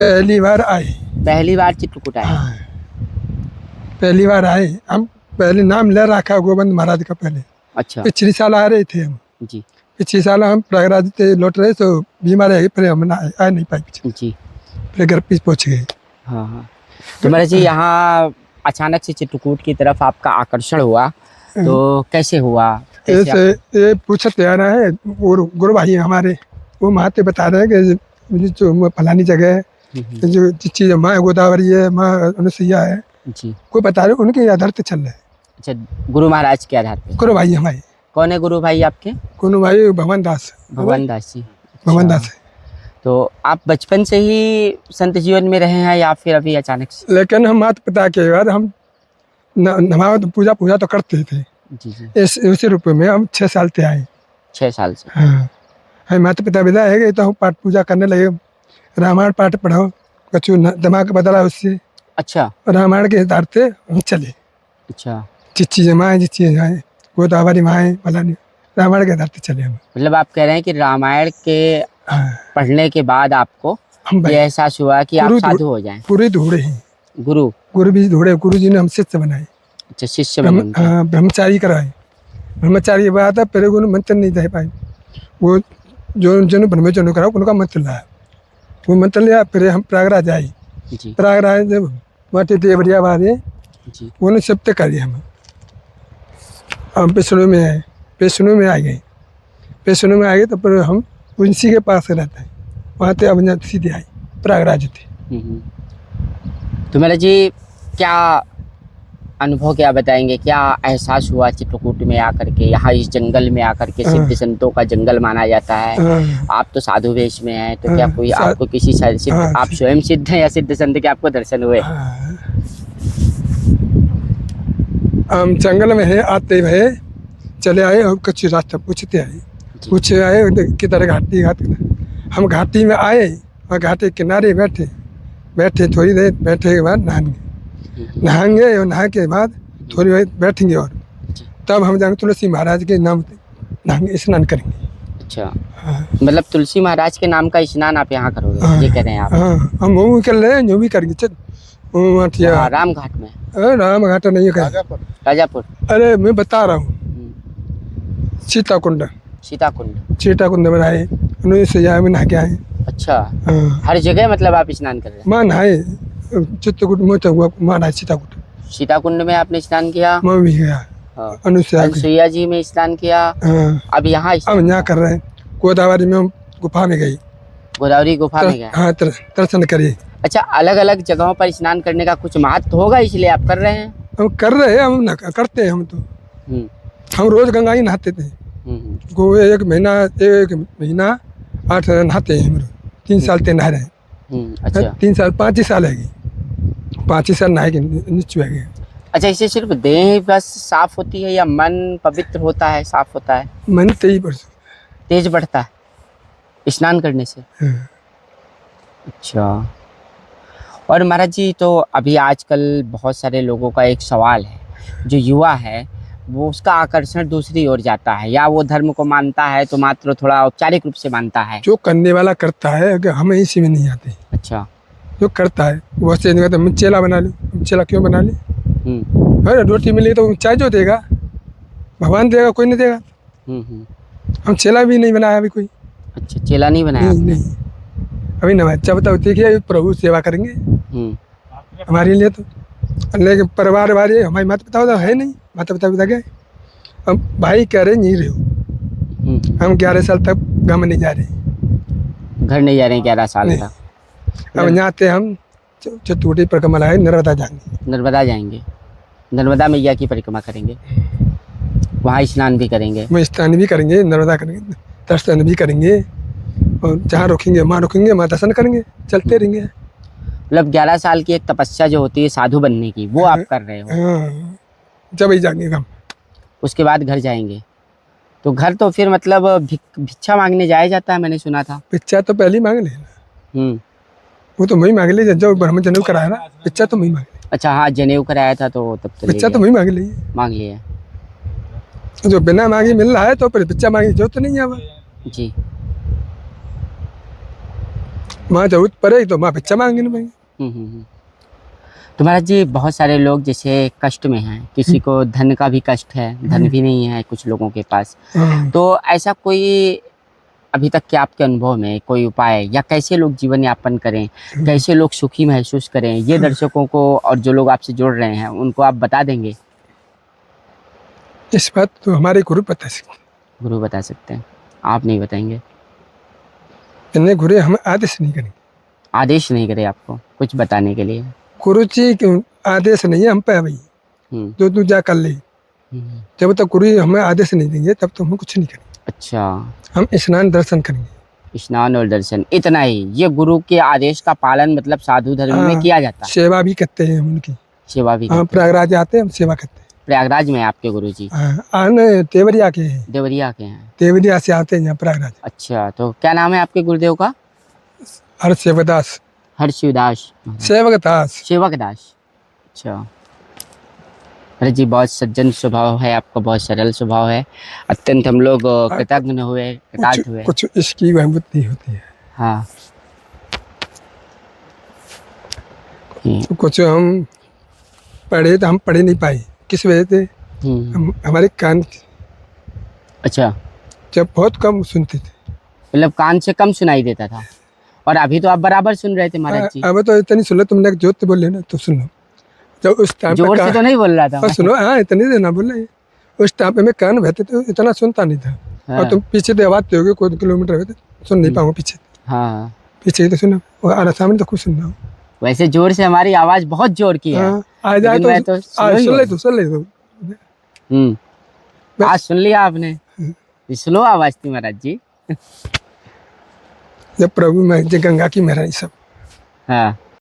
पहली बार आए। पहली बार चित्रकूट आए। हाँ, पहली बार आए हम। पहले नाम ले रखा गोविंद महाराज का पहले। अच्छा पिछले साल आ रहे थे हम। जी पिछले साल हम प्रयागराज से लौट रहे तो बीमार है, फिर हम आ नहीं पाए पीछे, जी। फिर घर पे पहुँच गए। हाँ हाँ। तो महाराज जी यहाँ अचानक से चित्रकूट की तरफ आपका आकर्षण हुआ, तो कैसे हुआ? कैसे ऐसे ये पूछते आ रहा है, और गुरु भाई हमारे वो महाते बता रहे हैं कि जो फलानी जगह है, जो चीज़ माँ गोदावरी है, माँ अनुसैया है, जी। कोई बता रहे उनके आधार पे चल रहे हैं। अच्छा, गुरु महाराज के आधार पे। गुरु भाई हमारे। कौन है गुरु भाई आपके? गुरु भाई भगवान दास। भगवान दास जी। भगवान दास है। तो आप बचपन से ही संत जीवन में रहे हैं या फिर अभी अचानक से? लेकिन हम माता पिता के बाद हम नमाज पूजा तो करते थे। जी जी। इसी रूप में हम 6 साल से आए। 6 साल से। हाँ, हम माता पिता विदा है गए तो हम पाठ पूजा करने लगे। रामायण पाठ पढ़ो, कुछ दिमाग बदला उससे। अच्छा रामायण के आधार से हम चले। अच्छा। चिच्ची माँ है, जिच्ची है, गोदावरी माँ है, फलानी, रामायण के आधार से चले हम। मतलब आप कह रहे हैं कि रामायण के हाँ, पढ़ने के बाद आपको हम ये एहसास हुआ कि आप साधु हो जाएं। पूरे ढूंढे हैं। गुरु भी ढूंढे, गुरु जी ने हम शिष्य बनाए। अच्छा, शिष्य में बनते हैं। हाँ, ब्रह्मचारी कराए। ब्रह्मचारी के बाद फिर उन्होंने मंत्र नहीं दे पाए। वो जो ब्रह्मचारी करा उनका मंत्र लाया। वो मंत्र लिया, फिर हम प्रयागराज आए। जी प्रयागराज जब माटे देवरिया वाले जी। उन्होंने सब तक कर दिया। हम पेशनु में आए। पेशनु में आ गए। पेशनु में आ गए तो फिर हम उसी के पास रहते हैं, वहाँ से अब सीधे आए प्रयागराज थे। तो मेरा जी क्या अनुभव, क्या बताएंगे, क्या एहसास हुआ चित्रकूट में आकर के? यहाँ इस जंगल में आकर के, सिद्ध संतों का जंगल माना जाता है। आप तो साधु वेश में हैं, तो क्या कोई आपको किसी सिद्ध, आप स्वयं सिद्ध हैं या सिद्ध संत के आपको दर्शन हुए? हम जंगल में है, आते हुए चले आए और कुछ रास्ता पूछते आए। पूछे आए किधर घाटी हम घाटी में आए और घाटी किनारे बैठे थोड़ी देर। बैठे के बाद नहाएंगे और नहा के बाद थोड़ी देर बैठेंगे और तब हम जाएंगे तुलसी महाराज के नाम नहाएंगे, स्नान करेंगे। अच्छा मतलब तुलसी महाराज के नाम का स्नान आप यहाँ करोगे? ये कह रहे हैं आप? हाँ, हम वो कर रहे हैं, जो भी करेंगे। चल राम घाट में? राम घाट नहीं है, राजापुर। अरे मैं बता रहा हूँ, सीताकुंड। सीताकुंड में आए, उन्होंने सजा में नहा के आए। अच्छा हर जगह मतलब आप स्नान कर रहे हैं? माँ नहाए चित्रकूट में तो हुआ, माँ नहाए सीताकुंड में आपने स्नान किया? मैं भी गया। अनुसैया जी में स्नान किया। अब यहाँ कर रहे हैं। गोदावरी में हम गुफा में गई। गोदावरी गुफा में गए? हाँ, दर्शन करिए। अच्छा, अलग अलग जगहों पर स्नान करने का कुछ महत्व होगा, इसलिए आप कर रहे हैं? हम कर रहे हैं, हम करते हैं। हम तो हम रोज गंगा ही नहाते थे। एक महीना 8 नहाते हैं। 3 साल से नहा रहे हैं। अच्छा 3 साल 5 ही साल है, 5 ही साल नहाए के नीचे आ गए। अच्छा, इससे सिर्फ देह बस साफ होती है या मन पवित्र होता है, साफ होता है? मन तेज बढ़ता है स्नान करने से। अच्छा, और महाराज जी तो अभी आजकल बहुत सारे लोगों का एक सवाल है, जो युवा है वो उसका आकर्षण दूसरी ओर जाता है, या वो धर्म को मानता है तो मात्र थोड़ा औपचारिक रूप से मानता है। जो करने वाला करता है, अगर हमें इसी में नहीं आते। अच्छा, जो करता है वो से नहीं कहता मैं चेला बना लूँ। चेला क्यों बना ले? अरे रोटी मिली तो चाय जो देगा भगवान देगा, कोई नहीं देगा। हम चेला भी नहीं बनाया अभी कोई। अच्छा, चेला नहीं बनाया? नहीं अभी ना। जब तक देखिए प्रभु सेवा करेंगे हमारे लिए तो। लेकिन परिवार वाले हमारी माता पिता तो है नहीं, माता पिता पिता गए। हम भाई कह रहे नहीं रहे हो। हम 11 साल तक गाँव नहीं जा रहे, घर नहीं जा रहे हैं 11 साल तक। अब यहाँ से हम चित्रकूट परिक्रमा लगाए, नर्मदा जाएंगे। नर्मदा मैया की परिक्रमा करेंगे, वहाँ स्नान भी करेंगे। स्नान भी करेंगे, नर्मदा करेंगे, दर्शन भी करेंगे, और जहाँ रुकेंगे वहाँ दर्शन करेंगे, चलते रहेंगे। मतलब 11 साल की एक तपस्या जो होती है साधु बनने की, वो आप कर रहे हो? हाँ, जब ही जाएंगे हम। उसके बाद घर जाएंगे, तो घर तो फिर मतलब भिक्षा मांगने जाया जाता है, मैंने सुना था। भिक्षा तो पहले ही मांग लेना। वो तो मैं मांग ली जब ब्रह्म जनेऊ कराया ना, भिक्षा तो मैं मांग ली। अच्छा हाँ, जनेऊ कराया था तो तब तो भिक्षा तो मैं मांग लिया। जो बिना मांगे मिल रहा है तो फिर भिक्षा मांगी जरूरत नहीं है। जी, वहाँ जरूरत पड़े तो वहाँ भिक्षा मांगे ना भाई। तो महाराज जी बहुत सारे लोग जैसे कष्ट में हैं, किसी को धन का भी कष्ट है, धन भी नहीं है कुछ लोगों के पास, हाँ। तो ऐसा कोई अभी तक के आपके अनुभव में कोई उपाय या कैसे लोग जीवन यापन करें, कैसे लोग सुखी महसूस करें, ये दर्शकों को और जो लोग आपसे जुड़ रहे हैं उनको आप बता देंगे? इस बात तो हमारे गुरु बता सकते। गुरु बता सकते हैं, आप नहीं बताएंगे? इतने गुरु हम आदेश नहीं करेंगे। आदेश नहीं करे आपको कुछ बताने के लिए? गुरु जी क्यों आदेश नहीं है हम पे भाई, जो तू जा कर ले। जब तक गुरु हमें आदेश नहीं देंगे तब तो हम कुछ नहीं करेंगे। अच्छा, हम स्नान दर्शन करेंगे। स्नान और दर्शन, इतना ही? ये गुरु के आदेश का पालन मतलब साधु धर्म में किया जाता है? सेवा भी करते हैं हम उनकी। सेवा भी? हाँ, प्रयागराज आते हैं हम सेवा करते हैं। प्रयागराज में आपके गुरु जी? आने देवरिया के हैं। देवरिया के हैं? देवरिया से आते हैं यहाँ प्रयागराज। अच्छा, तो क्या नाम है आपके गुरुदेव का? हरसेवदास। हर्षिवदास? सेवकदास। सेवकदास, अच्छा। अरे जी बहुत सज्जन स्वभाव है आपका, बहुत सरल स्वभाव है, अत्यंत हम लोग कृतज्ञ हुए, कृतार्थ हुए। कुछ इसकी बुद्धि होती है। हाँ। तो कुछ हम पढ़े तो हम पढ़े नहीं पाए, किस वजह से? हमारे कान अच्छा, जब बहुत कम सुनते थे। मतलब कान से कम सुनाई देता था, और अभी तो आप बराबर सुन रहे थे महाराज जी। अब तो इतनी सुन लो, तुमने जोत बोले ना तो सुन लो। जब उस टाइम जोर से तो नहीं बोल रहा था सुनो, हाँ इतनी देर ना बोल रहे। उस टाइम पे मैं कान बहते तो इतना सुनता नहीं था। हाँ। और तुम पीछे तो आवाज दोगे कोई किलोमीटर हुए तो सुन नहीं पाऊंगा पीछे। हाँ, पीछे तो सुनो और सामने तो कुछ सुन रहा हूँ। वैसे जोर से हमारी आवाज बहुत जोर की है। आ जाए तो सुन ले तो। आज सुन लिया आपने? स्लो आवाज थी महाराज जी। जब प्रभु में गंगा की मेहरानी सब। हाँ।